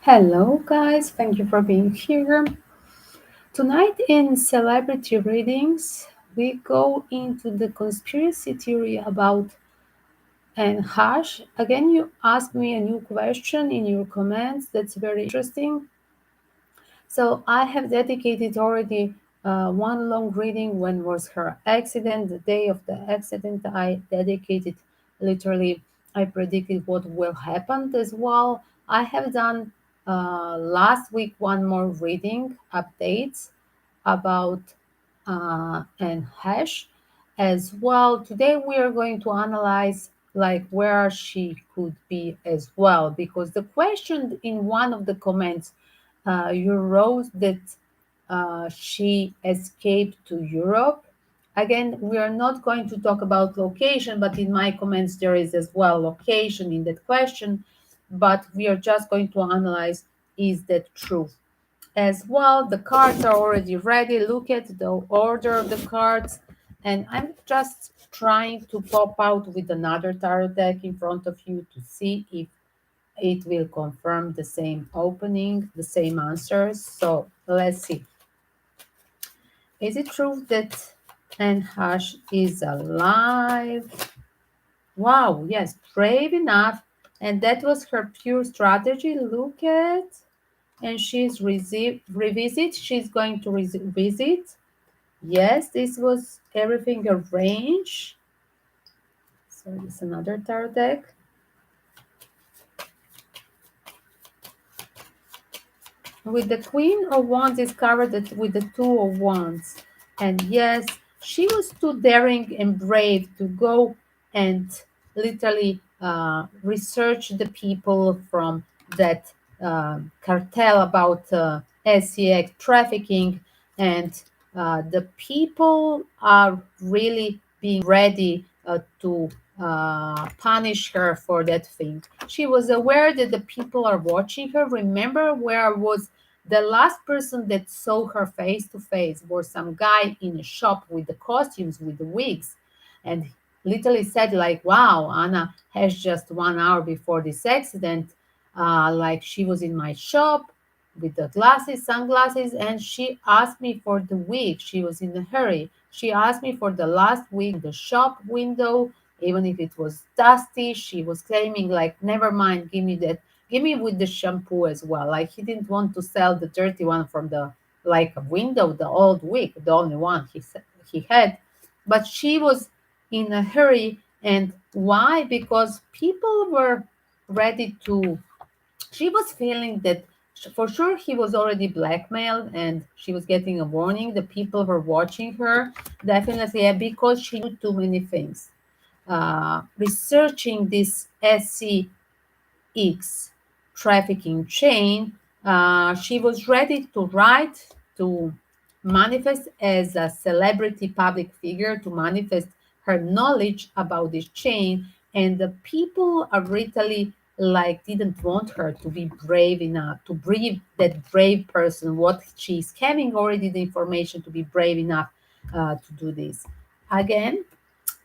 Hello, guys. Thank you for being here. Tonight in celebrity readings, we go into the conspiracy theory about Anne Heche. Again, you asked me a new question in your comments. That's very interesting. So I have dedicated already one long reading when was her accident. The day of the accident, I dedicated literally. I predicted what will happen as well. I have done last week one more reading updates about Anne Heche as well. Today we are going to analyze like where she could be as well, because the question in one of the comments you wrote that she escaped to Europe. Again, we are not going to talk about location, but in my comments there is as well location in that question. But we are just going to analyze, is that true? As well, the cards are already ready. Look at the order of the cards. And I'm just trying to pop out with another tarot deck in front of you to see if it will confirm the same opening, the same answers. So let's see. Is it true that Anne Heche is alive? Wow, yes, brave enough. And that was her pure strategy. Look at, and she's revisit. She's going to revisit. Yes, this was everything arranged. So it's another tarot deck. With the Queen of Wands is covered with the Two of Wands. And yes, she was too daring and brave to go and literally research the people from that cartel about SEX trafficking. And the people are really being ready to punish her for that thing. She was aware that the people are watching her. Remember where was the last person that saw her face to face was some guy in a shop with the costumes, with the wigs, and literally said like, "Wow, Anna has just 1 hour before this accident. Like she was in my shop with the glasses, sunglasses, and she asked me for the wig. She was in a hurry. She asked me for the last wig in the shop window, even if it was dusty. She was claiming like, never mind, give me that." Give me with the shampoo as well. Like he didn't want to sell the dirty one from the like a window, the old wig, the only one he had. But she was in a hurry, and why? Because people were ready to. She was feeling that for sure he was already blackmailed, and she was getting a warning. The people were watching her definitely because she knew too many things. Researching this SC X trafficking chain, she was ready to write, to manifest as a celebrity public figure, to manifest her knowledge about this chain. And the people of Italy like didn't want her to be brave enough to breathe that brave person what she's having already the information to be brave enough to do this again.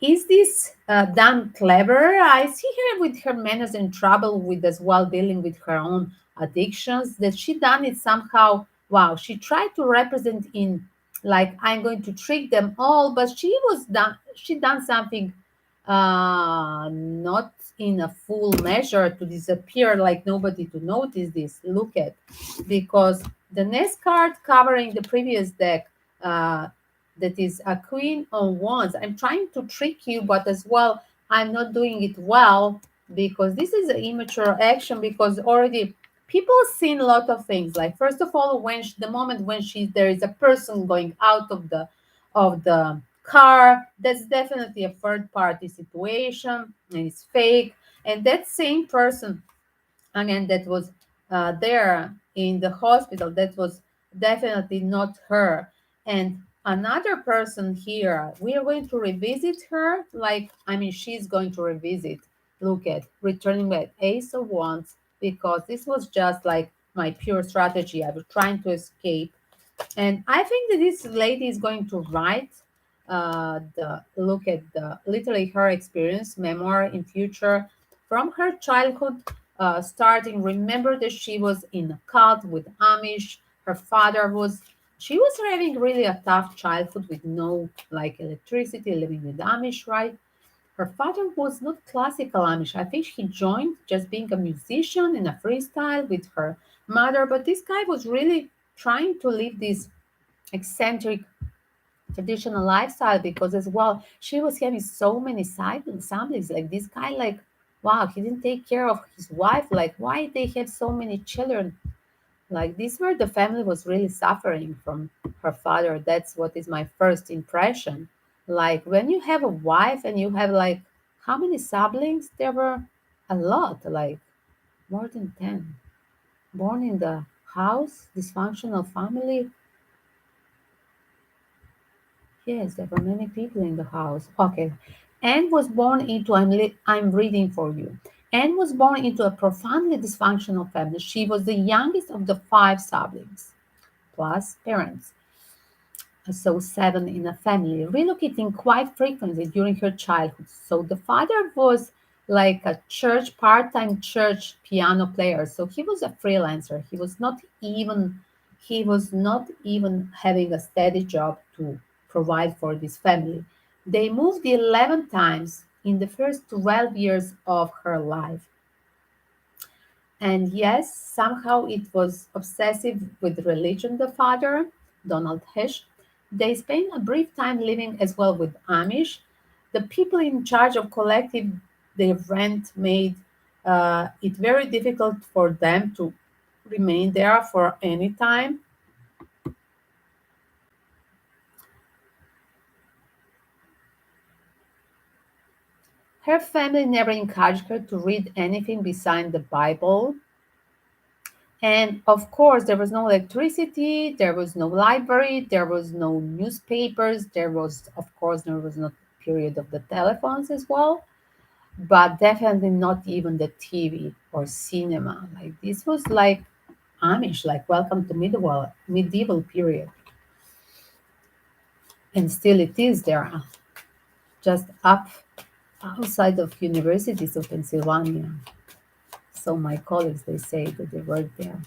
Is this done clever? I see her with her manners and trouble with as well dealing with her own addictions. That she done it somehow. Wow, she tried to represent in like I'm going to trick them all, but she was done. She done something not in a full measure to disappear like nobody to notice this. Look at because the next card covering the previous deck. That is a Queen of Wands. I'm trying to trick you, but as well, I'm not doing it well because this is an immature action because already people seen a lot of things. Like first of all, when the moment when there is a person going out of the car, that's definitely a third party situation and it's fake. And that same person again that was there in the hospital, that was definitely not her. And another person here, we are going to revisit her. Like, I mean, she's going to revisit. Look at returning back Ace of Wands, because this was just like my pure strategy. I was trying to escape. And I think that this lady is going to write the look at the literally her experience memoir in future from her childhood starting. Remember that she was in a cult with Amish. Her father was, she was having really a tough childhood with no like electricity, living with Amish, right? Her father was not classical Amish. I think he joined just being a musician in a freestyle with her mother, but this guy was really trying to live this eccentric traditional lifestyle because as well she was having so many siblings like this guy, like wow, he didn't take care of his wife, like why they have so many children, like this where the family was really suffering from her father. That's what is my first impression. Like when you have a wife and you have like how many siblings, there were a lot, like more than 10 born in the house, dysfunctional family. Yes, there were many people in the house. Okay. Anne was born into, I'm reading for you. Anne was born into a profoundly dysfunctional family. She was the youngest of the five siblings, plus parents, so seven in a family, relocating quite frequently during her childhood. So the father was like a church, part-time church piano player. So he was a freelancer. He was not even having a steady job to provide for this family. They moved 11 times in the first 12 years of her life. And yes, somehow it was obsessive with religion, the father, Donald Heche. They spent a brief time living as well with Amish. The people in charge of collective their rent made it very difficult for them to remain there for any time. Her family never encouraged her to read anything besides the Bible. And of course, there was no electricity, there was no library, there was no newspapers, there was not period of the telephones as well, but definitely not even the TV or cinema. Like this was like Amish, like welcome to medieval period, and still it is there, just up outside of universities of Pennsylvania. So my colleagues they say that they work there.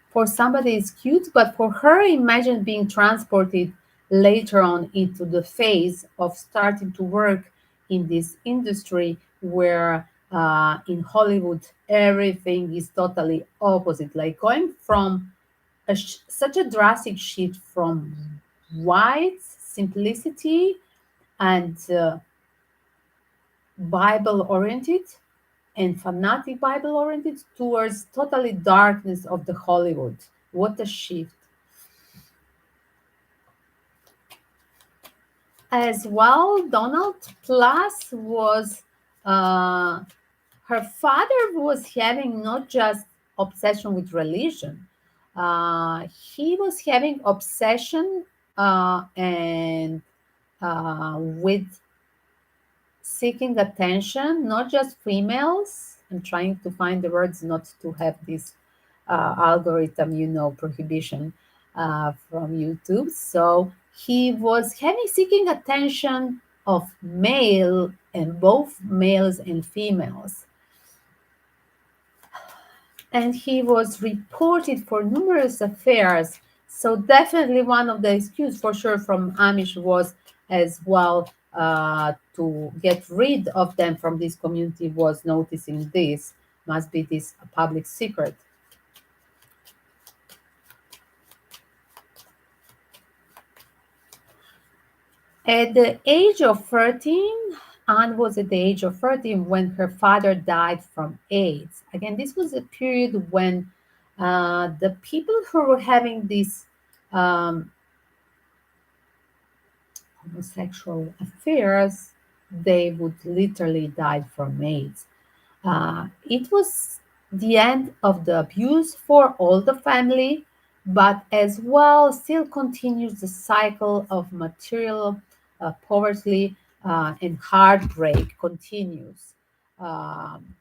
For somebody it's cute, but for her, imagine being transported later on into the phase of starting to work in this industry where in Hollywood everything is totally opposite, like going from such a drastic shift from white simplicity and Bible oriented and fanatic Bible oriented towards totally darkness of the Hollywood. What a shift. As well, Donald Plus was uh, her father was having not just obsession with religion. He was having obsession and with seeking attention, not just females. I'm trying to find the words not to have this algorithm, prohibition from YouTube. So he was having seeking attention of male and both males and females. And he was reported for numerous affairs. So definitely one of the excuse for sure from Amish was as well to get rid of them from this community was noticing this must be this a public secret. At the age of 13, Anne was at the age of 13 when her father died from AIDS. Again, this was a period when the people who were having these um, homosexual affairs, they would literally die from AIDS. It was the end of the abuse for all the family, but as well still continues the cycle of material poverty and heartbreak continues. Um,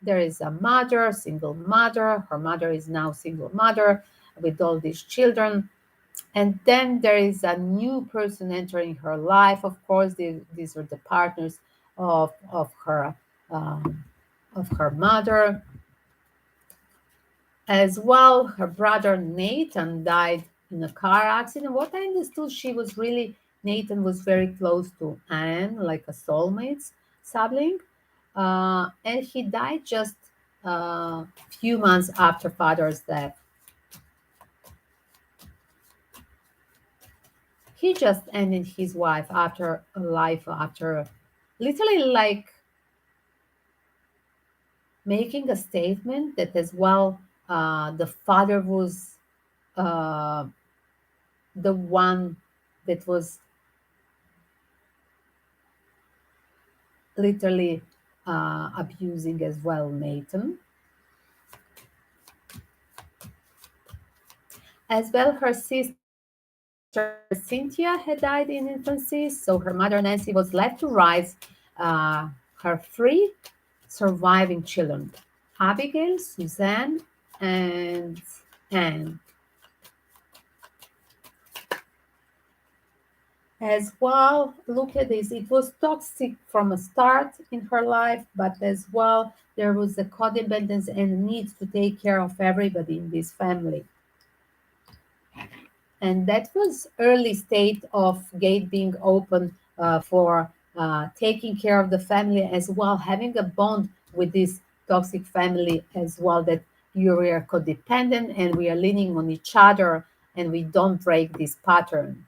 there is a mother, single mother. Her mother is now single mother with all these children, and then there is a new person entering her life. Of course, these are the partners of her um, of her mother. As well, her brother Nathan died in a car accident. What I understood, Nathan was very close to Anne, like a soulmate sibling. And he died just a few months after father's death. He just ended his wife after a life after literally like making a statement that as well the father was uh, the one that was literally abusing as well Nathan. As well, her sister Cynthia had died in infancy, so her mother Nancy was left to raise her three surviving children: Abigail, Suzanne, and Anne. As well, look at this. It was toxic from a start in her life, but as well, there was a codependence and need to take care of everybody in this family. And that was early state of gate being open for taking care of the family as well, having a bond with this toxic family as well, that you are codependent and we are leaning on each other and we don't break this pattern.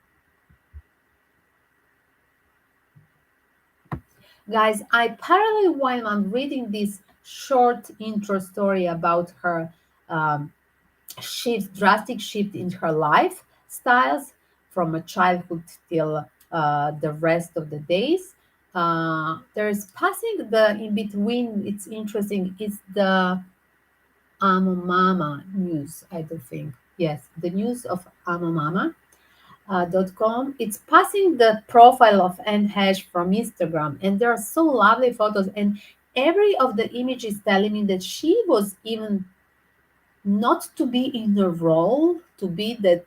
Guys, I parallel while I'm reading this short intro story about her um, drastic shift in her lifestyles from a childhood till the rest of the days. There's passing the in between. It's interesting. It's the Amo Mama news. I do think yes, the news of Amo Mama. .com. It's passing the profile of Anne Heche from Instagram, and there are so lovely photos. And every of the images telling me that she was even not to be in a role to be that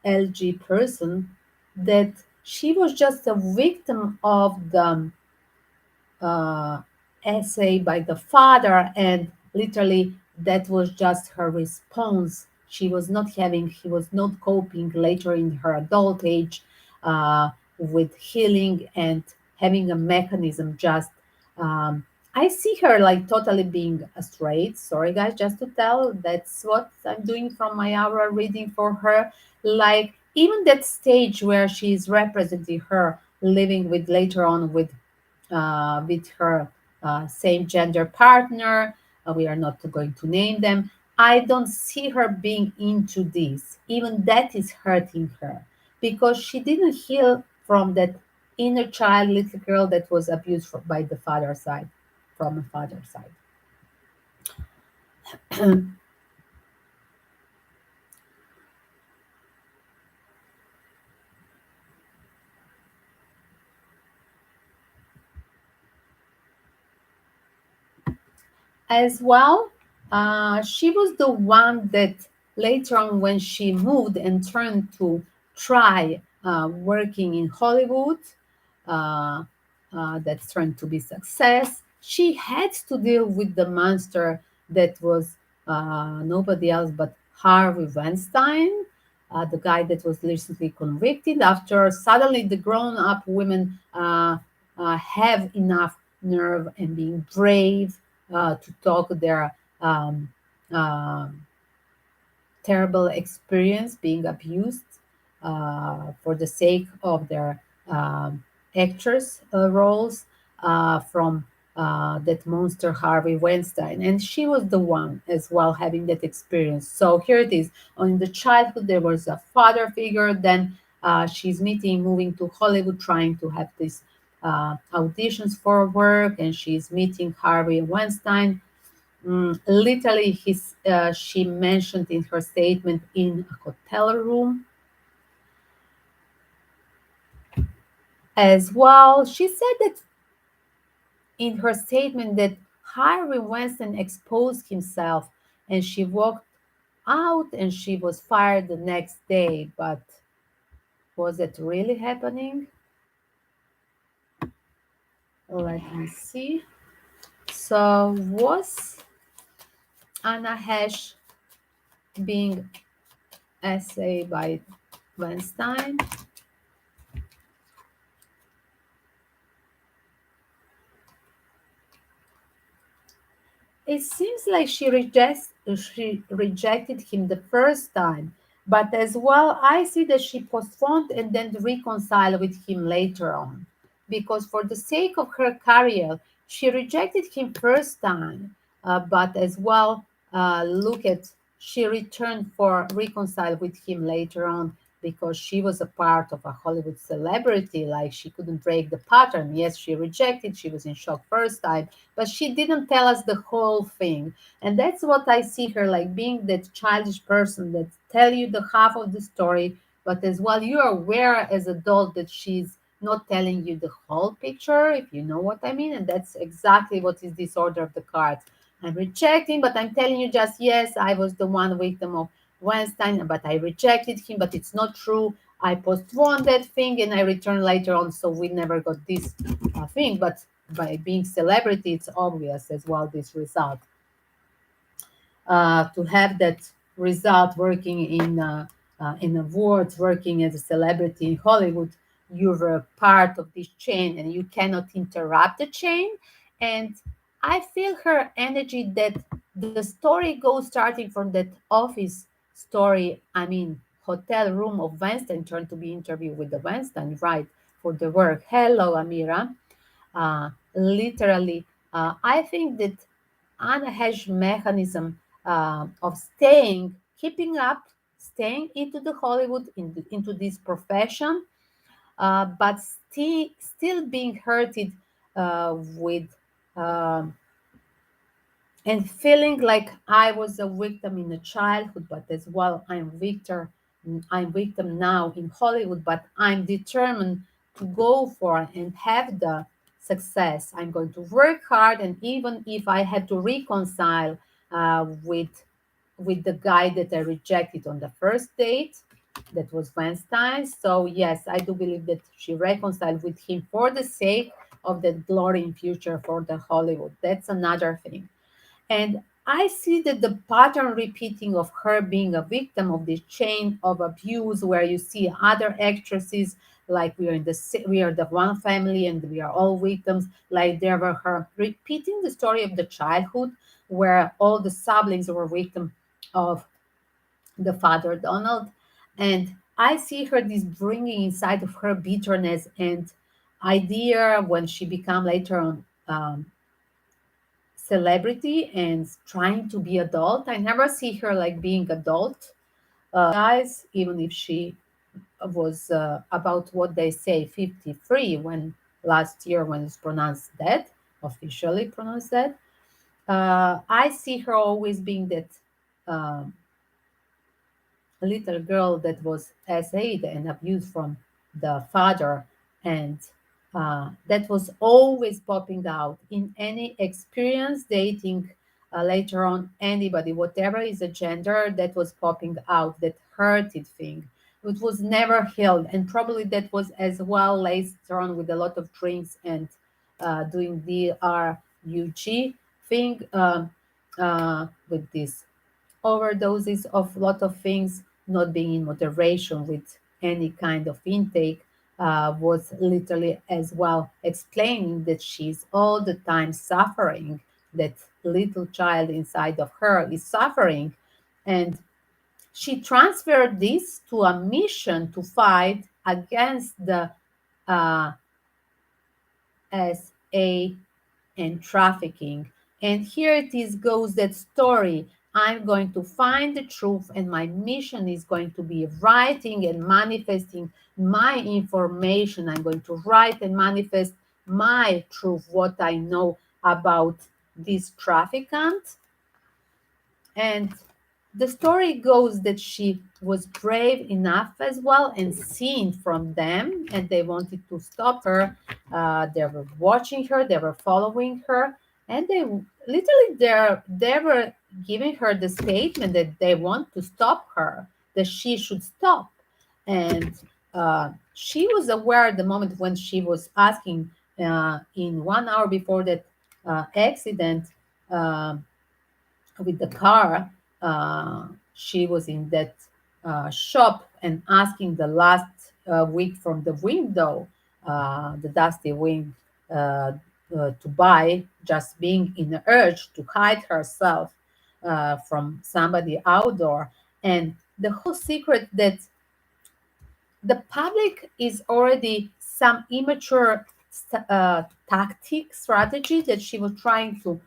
LG person, that she was just a victim of the uh, essay by the father, and literally that was just her response. He was not coping later in her adult age uh, with healing and having a mechanism just. I see her like totally being a straight. Sorry, guys, just to tell, that's what I'm doing from my hour reading for her. Like, even that stage where she's representing her living with later on with her same gender partner. We are not going to name them. I don't see her being into this. Even that is hurting her because she didn't heal from that inner child, little girl that was abused by the father side, from a father side. As well, she was the one that later on, when she moved and turned to try working in Hollywood, uh, that turned to be success. She had to deal with the monster that was nobody else but Harvey Weinstein, the guy that was recently convicted after suddenly the grown-up women have enough nerve and being brave to talk their um, uh, terrible experience being abused for the sake of their actors roles from that monster Harvey Weinstein. And she was the one as well having that experience. So here it is. In the childhood, there was a father figure. Then she's moving to Hollywood, trying to have these auditions for work, and she's meeting Harvey Weinstein. Literally, she mentioned in her statement in a hotel room as well. She said that in her statement that Harvey Weinstein exposed himself and she walked out and she was fired the next day. But was it really happening? Let me see. So was Anna Heche being essayed by Weinstein? It seems like she rejected him the first time, but as well, I see that she postponed and then reconciled with him later on. Because for the sake of her career, she rejected him first time, but as well, look at she returned for reconcile with him later on because she was a part of a Hollywood celebrity. Like she couldn't break the pattern. Yes, she rejected. She was in shock first time, but she didn't tell us the whole thing. And that's what I see her like, being that childish person that tell you the half of the story, but as well you're aware as adult that she's not telling you the whole picture, if you know what I mean. And that's exactly what is disorder of the cards. I'm rejecting, but I'm telling you just, yes, I was the one victim of Weinstein, but I rejected him, but it's not true. I postponed that thing and I returned later on, so we never got this thing. But by being celebrity, it's obvious as well this result. To have that result working in awards, working as a celebrity in Hollywood, you're a part of this chain and you cannot interrupt the chain. And I feel her energy that the story goes starting from that office story. I mean, hotel room of Weinstein turned to be interview with the Weinstein, right? For the work. Hello, Amira. Literally, I think that Anna has mechanism of staying, keeping up, staying into the Hollywood, into this profession, but still being hurted with um and feeling like I was a victim in a childhood, but as well I'm victim now in Hollywood, but I'm determined to go for and have the success. I'm going to work hard, and even if I had to reconcile with the guy that I rejected on the first date, that was Weinstein. So yes, I do believe that she reconciled with him for the sake of the glory in future for the Hollywood. That's another thing. And I see that the pattern repeating of her being a victim of this chain of abuse, where you see other actresses like we are the one family and we are all victims, like there were her repeating the story of the childhood where all the siblings were victim of the father Donald. And I see her this bringing inside of her bitterness and idea when she become later on celebrity and trying to be adult. I never see her like being adult, guys, even if she was about what they say 53 when last year when it's pronounced dead, officially pronounced dead. I see her always being that um, little girl that was essayed and abused from the father, and that was always popping out in any experience dating later on anybody, whatever is a gender, that was popping out, that hurted thing. It was never healed, and probably that was as well later on with a lot of drinks and doing the RUG thing with this overdoses of lot of things, not being in moderation with any kind of intake, was literally as well explaining that she's all the time suffering, that little child inside of her is suffering. And she transferred this to a mission to fight against the uh, SA and trafficking. And here it is goes that story. I'm going to find the truth, and my mission is going to be writing and manifesting my information. I'm going to write and manifest my truth, what I know about this trafficant. And the story goes that she was brave enough as well and seen from them, and they wanted to stop her. They were watching her, they were following her, and they literally they were giving her the statement that they want to stop her, that she should stop. And she was aware at the moment when she was asking in 1 hour before that accident uh, with the car, she was in that shop and asking the last week from the window, the dusty wing, to buy, just being in the urge to hide herself from somebody outdoor. And the whole secret that the public is already some immature tactic strategy that she was trying to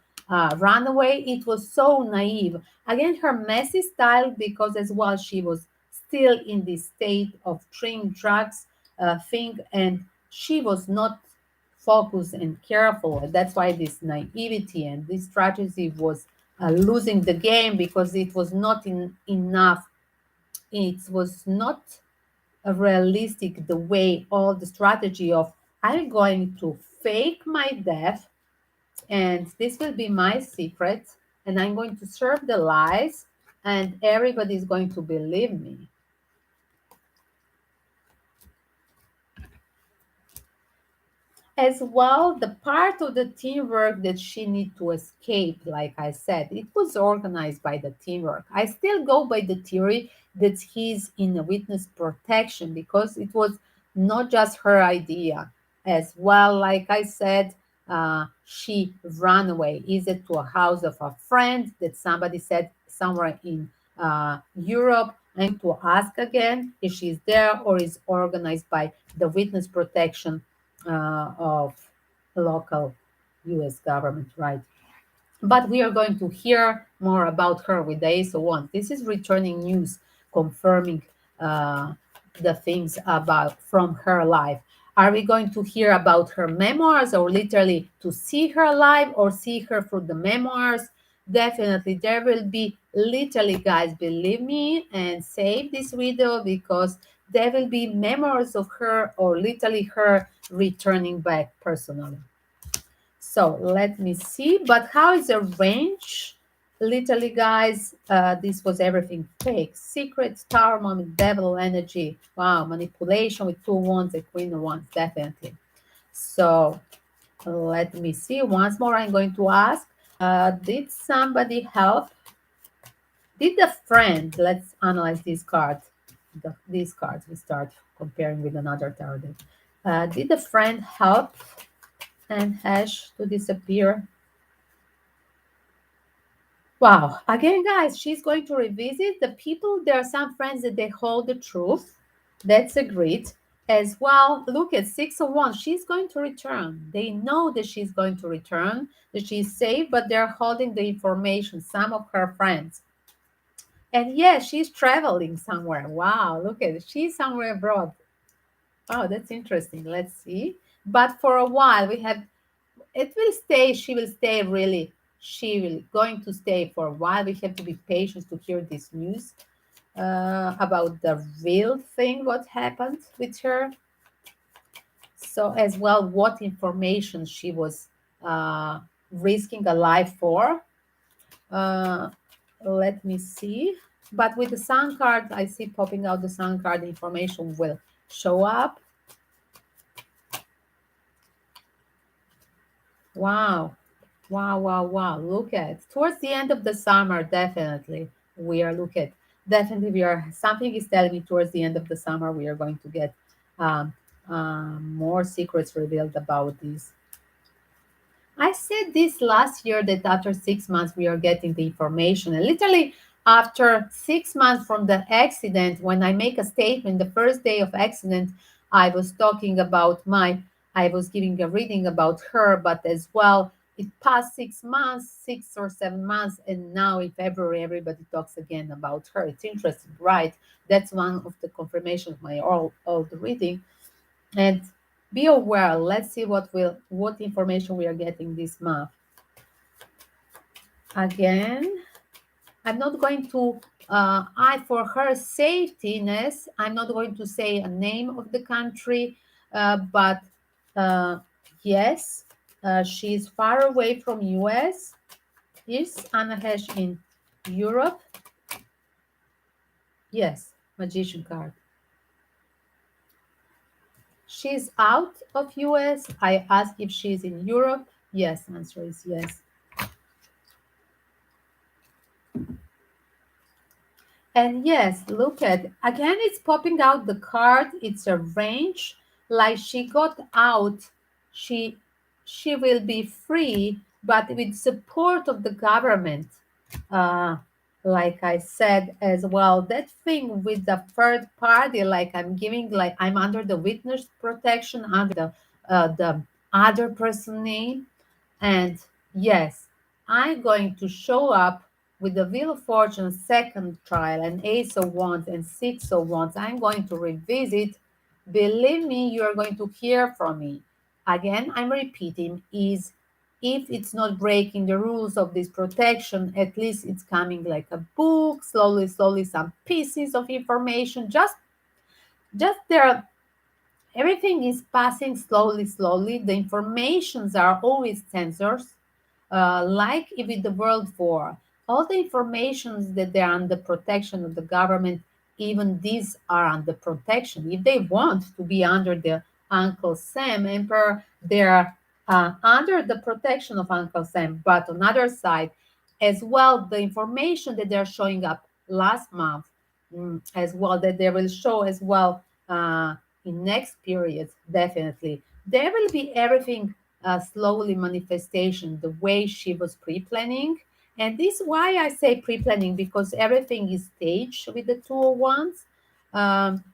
run away. It was so naive. Again, her messy style, because as well she was still in this state of trying drugs thing, and she was not focused and careful. That's why this naivety and this strategy was losing the game, because it was not enough. It was not realistic the way all the strategy of I'm going to fake my death, and this will be my secret, and I'm going to serve the lies, and everybody's going to believe me. As well, the part of the teamwork that she need to escape, like I said, it was organized by the teamwork. I still go by the theory that he's in a witness protection, because it was not just her idea. As well, like I said, she ran away. Is it to a house of a friend that somebody said somewhere in Europe? And to ask again if she's there, or is organized by the witness protection of the local US government, right? But we are going to hear more about her with the ASO1. This is returning news confirming uh, the things about from her life. Are we going to hear about her memoirs, or literally to see her live, or see her through the memoirs? Definitely, there will be literally, guys, believe me and save this video, because there will be memoirs of her, or literally her returning back personally. So let me see. But how is the range? Literally, guys, this was everything fake. Secret, Tower Moment, Devil Energy. Wow, manipulation with two wands, a queen of wands, definitely. So let me see. Once more, I'm going to ask, did somebody help? Did the friend, let's analyze this card. These cards, we start comparing with another tarot deck. Did the friend help Anne Heche to disappear? Wow. Again, guys, she's going to revisit the people. There are some friends that they hold the truth. That's agreed. As well, look at 601. She's going to return. They know that she's going to return, that she's safe, but they're holding the information, some of her friends. And yes, she's traveling somewhere. Wow, look at it. She's somewhere abroad. Oh, that's interesting. Let's see. But for a while, we have it will stay. She will stay, really. She will going to stay for a while. We have to be patient to hear this news about the real thing, what happened with her. So as well, what information she was uh, risking a life for. uh, let me see. But with the sun card, I see popping out the sun card, information will show up. Wow. Wow, wow, wow. Look at towards the end of the summer, definitely. We are look at definitely we are something is telling me towards the end of the summer we are going to get um, more secrets revealed about this. I said this last year that after 6 months we are getting the information. And literally after 6 months from the accident, when I make a statement, the first day of accident, I was talking about I was giving a reading about her, but as well, it passed 6 months, 6 or 7 months, and now in February everybody talks again about her. It's interesting, right? That's one of the confirmation of my old reading. And be aware. Let's see what information we are getting this month. Again, I'm not going to I for her safetyness, I'm not going to say a name of the country, but uh, yes, she's far away from US. Is Anna Heche in Europe? Yes, magician card. She's out of US. I asked if she's in Europe. Yes, answer is yes. And yes, look at again, it's popping out the card. It's a range. Like she got out, she she will be free, but with support of the government. Uh, like I said as well, that thing with the third party, like I'm giving, like I'm under the witness protection under the other person name. And yes, I'm going to show up with the Wheel of Fortune second trial and Ace of Wands and Six of Wands. I'm going to revisit. Believe me, you are going to hear from me. Again, I'm repeating, is if it's not breaking the rules of this protection, at least it's coming like a book, slowly, slowly, some pieces of information. Just there everything is passing slowly, slowly. The informations are always sensors, like if in the World War. All the informations that they're under protection of the government, even these are under protection. If they want to be under the Uncle Sam Emperor, they're under the protection of Uncle Sam. But on the other side, as well, the information that they're showing up last month, as well, that they will show as well in next periods, definitely. There will be everything slowly manifestation, the way she was pre-planning. And this is why I say pre-planning, because everything is staged with the 201s. Um,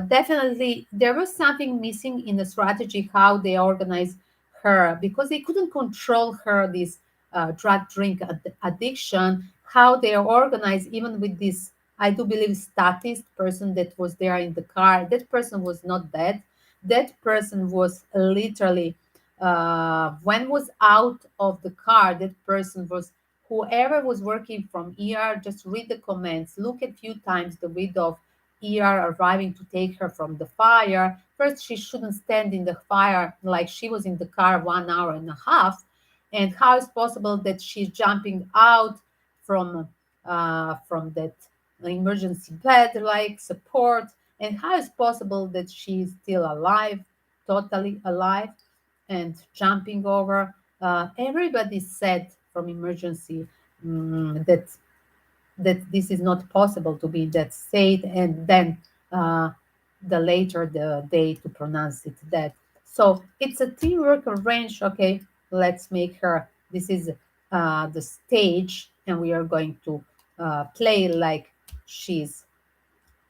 Definitely, there was something missing in the strategy how they organized her because they couldn't control her this drug drink addiction. How they organized even with this, I do believe, statist person that was there in the car. That person was not dead. That person was literally when was out of the car. That person was whoever was working from ER. Just read the comments. Look at few times the video of ER arriving to take her from the fire. First, she shouldn't stand in the fire like she was in the car 1 hour and a half. And how is possible that she's jumping out from that emergency bed like support? And how is possible that she's still alive, totally alive, and jumping over? Everybody said from emergency that this is not possible to be in that state, and then uh, the later the day to pronounce it dead. So it's a teamwork arrange. Okay, let's make her. This is the stage, and we are going to play like she's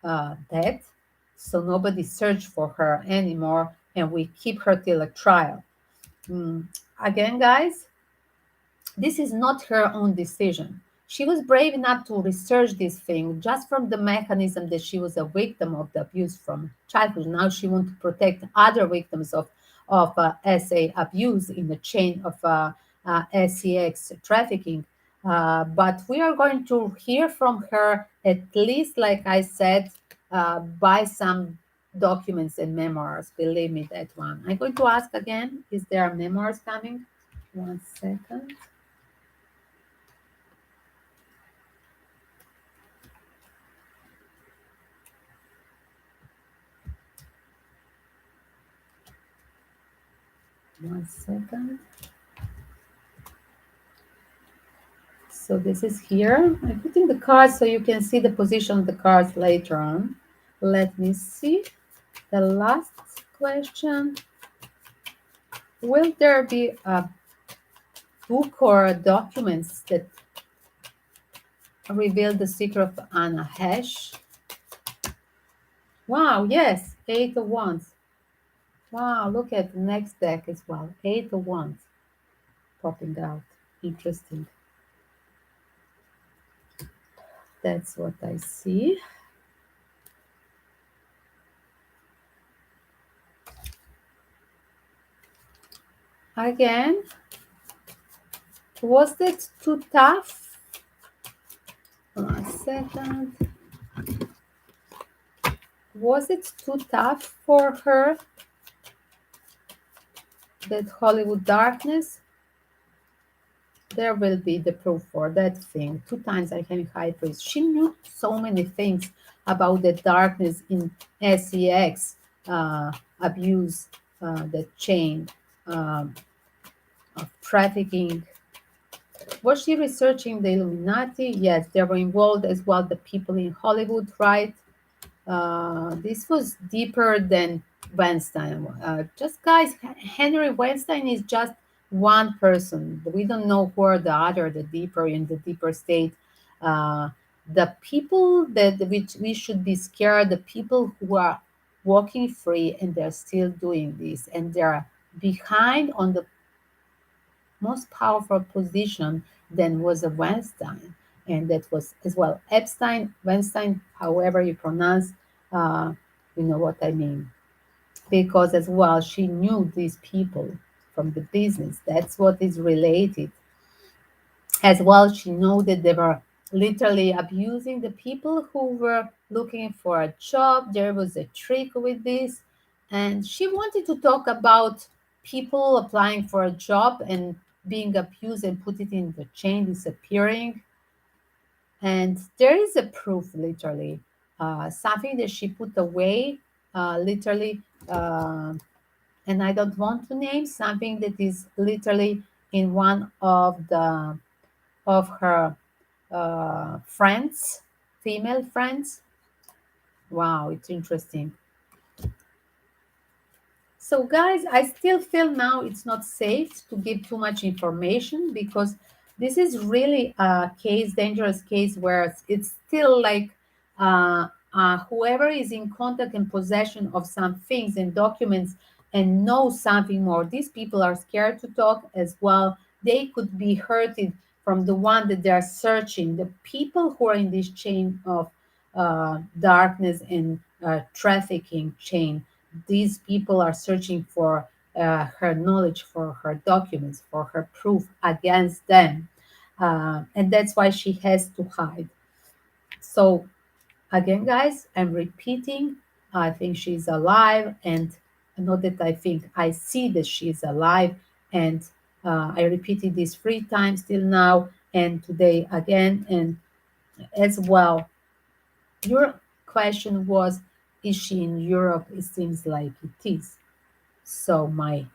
dead, so nobody search for her anymore, and we keep her till a trial. Again, guys, this is not her own decision. She was brave enough to research this thing just from the mechanism that she was a victim of the abuse from childhood. Now she wants to protect other victims of SA abuse in the chain of SEX trafficking. But we are going to hear from her, at least, like I said, by some documents and memoirs. Believe me, that one. I'm going to ask again, is there memoirs coming? 1 second. One second. So this is here. I'm putting the cards so you can see the position of the cards later on. Let me see. The last question. Will there be a book or documents that reveal the secret of Anne Heche? Wow, yes, 8 of Wands. Wow, look at the next deck as well. 8 of Wands popping out. Interesting. That's what I see. Again, was that too tough? 1 second. Was it too tough for her, that Hollywood darkness? There will be the proof for that thing. 2 times I have high priest. She knew so many things about the darkness in SEX abuse, the chain. Um, of trafficking. Was she researching the Illuminati? Yes, they were involved as well, the people in Hollywood, right? This was deeper than Weinstein. Just guys, Henry Weinstein is just one person. We don't know who are the other, the deeper in the deeper state. Uh, the people that which we should be scared, the people who are walking free and they're still doing this, and they're behind on the most powerful position than was a Weinstein, and that was as well Epstein, Weinstein, however you pronounce, uh, you know what I mean, because as well she knew these people from the business. That's what is related. As well, she knew that they were literally abusing the people who were looking for a job. There was a trick with this. And she wanted to talk about people applying for a job and being abused and put it in the chain, disappearing. And there is a proof, literally, something that she put away, literally. And I don't want to name something that is literally in one of her friends, female friends. Wow, it's interesting. So, guys, I still feel now it's not safe to give too much information because this is really a case, dangerous case, where it's still like whoever is in contact and possession of some things and documents and knows something more. These people are scared to talk as well. They could be hurted from the one that they are searching. The people who are in this chain of darkness and trafficking chain, these people are searching for her knowledge, for her documents, for her proof against them. And that's why she has to hide. So, again, guys, I'm repeating, I think she's alive. And not that I think, I see that she's alive. And I repeated this 3 times till now and today again. And as well, your question was, is she in Europe? It seems like it is. So my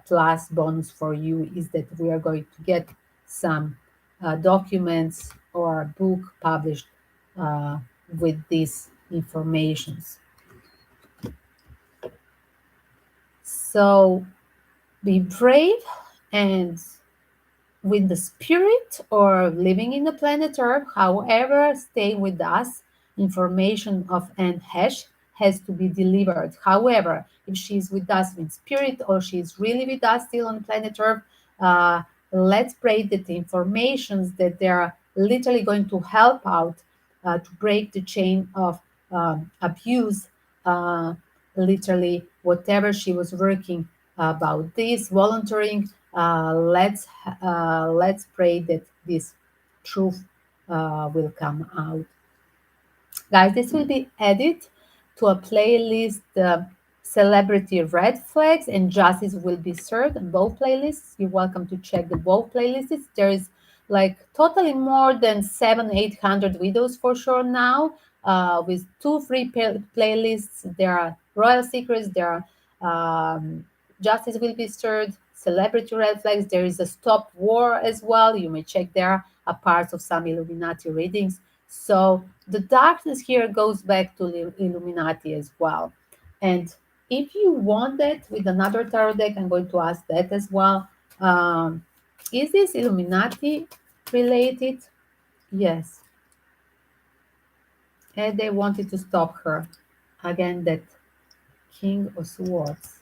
plus bonus for you is that we are going to get some documents or a book published uh, with these informations. So be brave and with the spirit or living in the planet Earth, however, stay with us. Information of Anne Heche has to be delivered. However, if she's with us in spirit or she's really with us still on planet Earth, uh, let's pray that the informations that they're literally going to help out to break the chain of abuse, uh, literally whatever she was working about this volunteering, let's pray that this truth will come out. Guys, this will be added to a playlist, Celebrity Red Flags and Justice will be served on both playlists. You're welcome to check the both playlists. There is like totally more than 700-800 videos for sure now, with two free playlists. There are Royal Secrets, there are Justice will be served, Celebrity Red Flags. There is a Stop War as well. You may check there a part of some Illuminati readings. So the darkness here goes back to the Illuminati as well. And if you want that with another tarot deck, I'm going to ask that as well. Um, is this Illuminati related? Yes. And they wanted to stop her. Again, that King of Swords.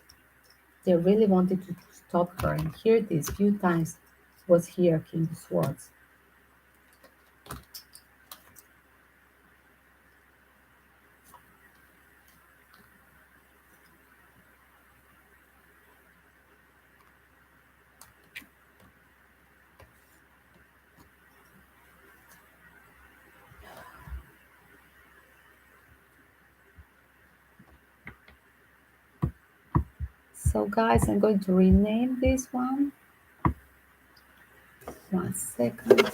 They really wanted to stop her. And here it is, few times was here, King of Swords. So guys, I'm going to rename this one. 1 second.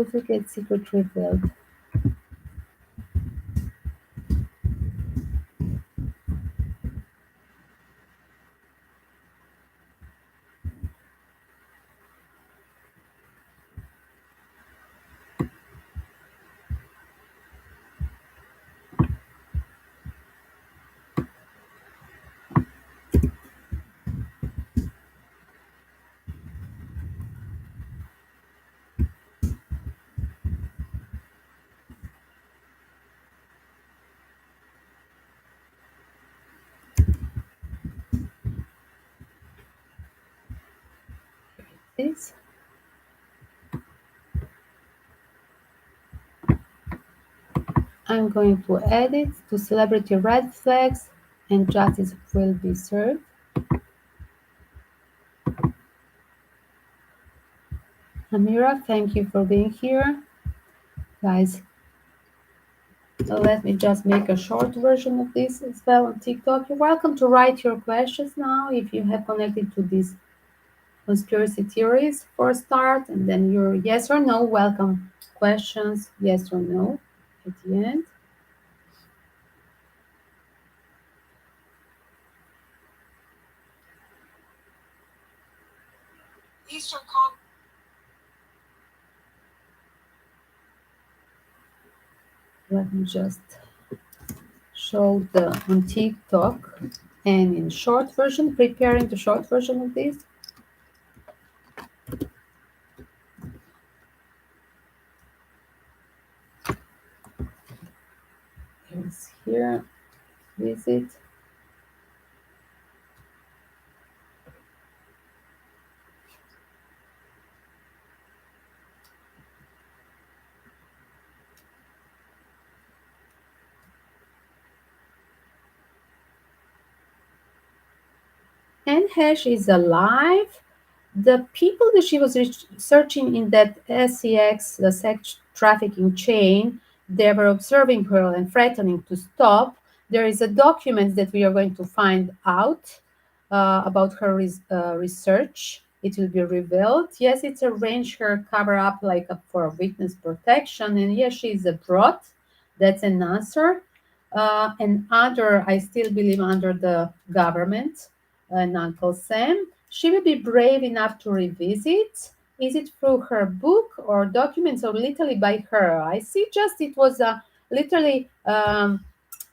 Pussycat secret revealed. This I'm going to edit to celebrity red flags and justice will be served. Amira, thank you for being here. Guys, let me just make a short version of this as well on TikTok. You're welcome to write your questions now if you have connected to these conspiracy theories for a start, and then your yes or no welcome questions, yes or no, at the end. Let me just show the on TikTok and in short version, preparing the short version of this. It's here, visit. Anne Heche is alive. The people that she was searching in that SEX, the sex trafficking chain, they were observing her and threatening to stop. There is a document that we are going to find out about her research. It will be revealed. Yes, it's arranged her cover up like for witness protection. And yes, she is a fraud. That's an answer. And other, I still believe, under the government and Uncle Sam. She will be brave enough to revisit. Is it through her book or documents or literally by her? I see just it was literally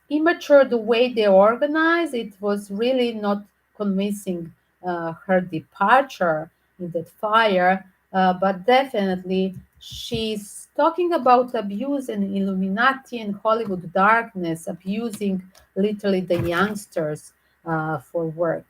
immature the way they organized. It was really not convincing her departure in that fire, but definitely she's talking about abuse and Illuminati and Hollywood darkness, abusing literally the youngsters for work.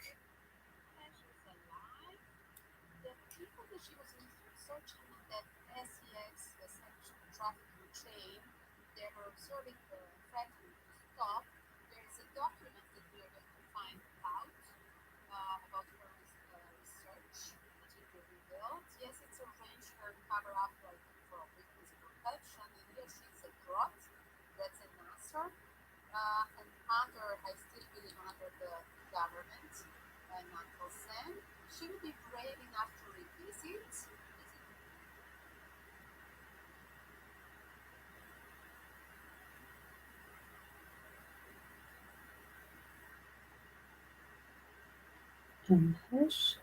English.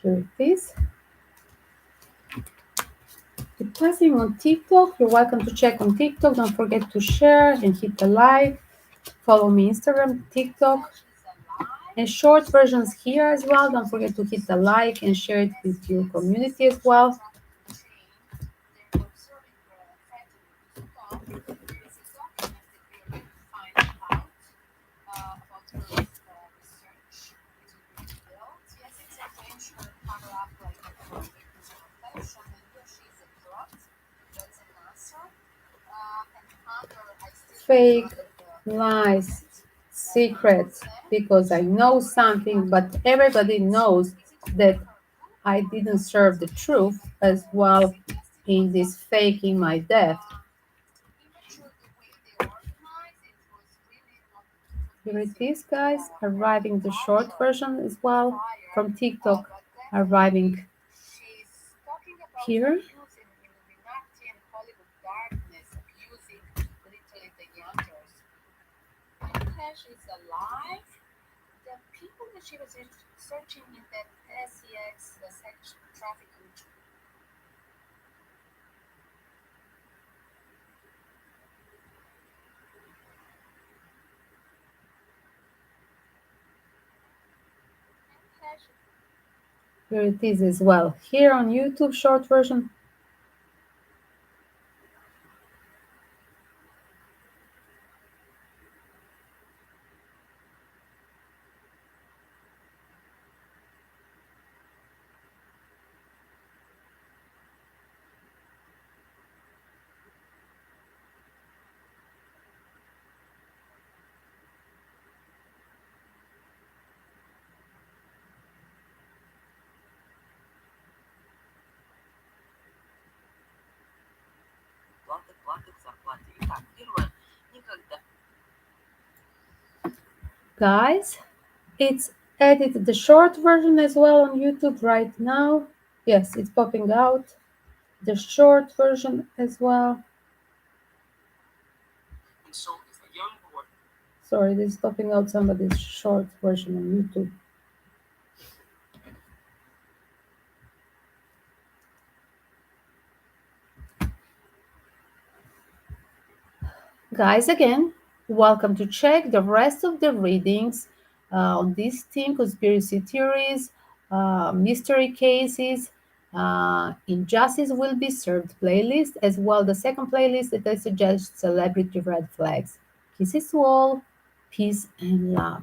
Here it is. It's passing on TikTok. You're welcome to check on TikTok. Don't forget to share and hit the like. Follow me Instagram, TikTok. And short versions here as well. Don't forget to hit the like and share it with your community as well. Fake, lies, secrets, because I know something, but everybody knows that I didn't serve the truth as well in this faking my death. Here it is, guys, arriving the short version as well from TikTok, arriving here. Here it is as well. Here on YouTube, short version. Guys, it's edited the short version as well on YouTube right now. Yes, it's popping out. The short version as well. Sorry, this is popping out somebody's short version on YouTube. Guys, again, welcome to check the rest of the readings on this theme: conspiracy theories, mystery cases, injustice will be served playlist, as well the second playlist that I suggest, celebrity red flags. Kisses to all, peace and love.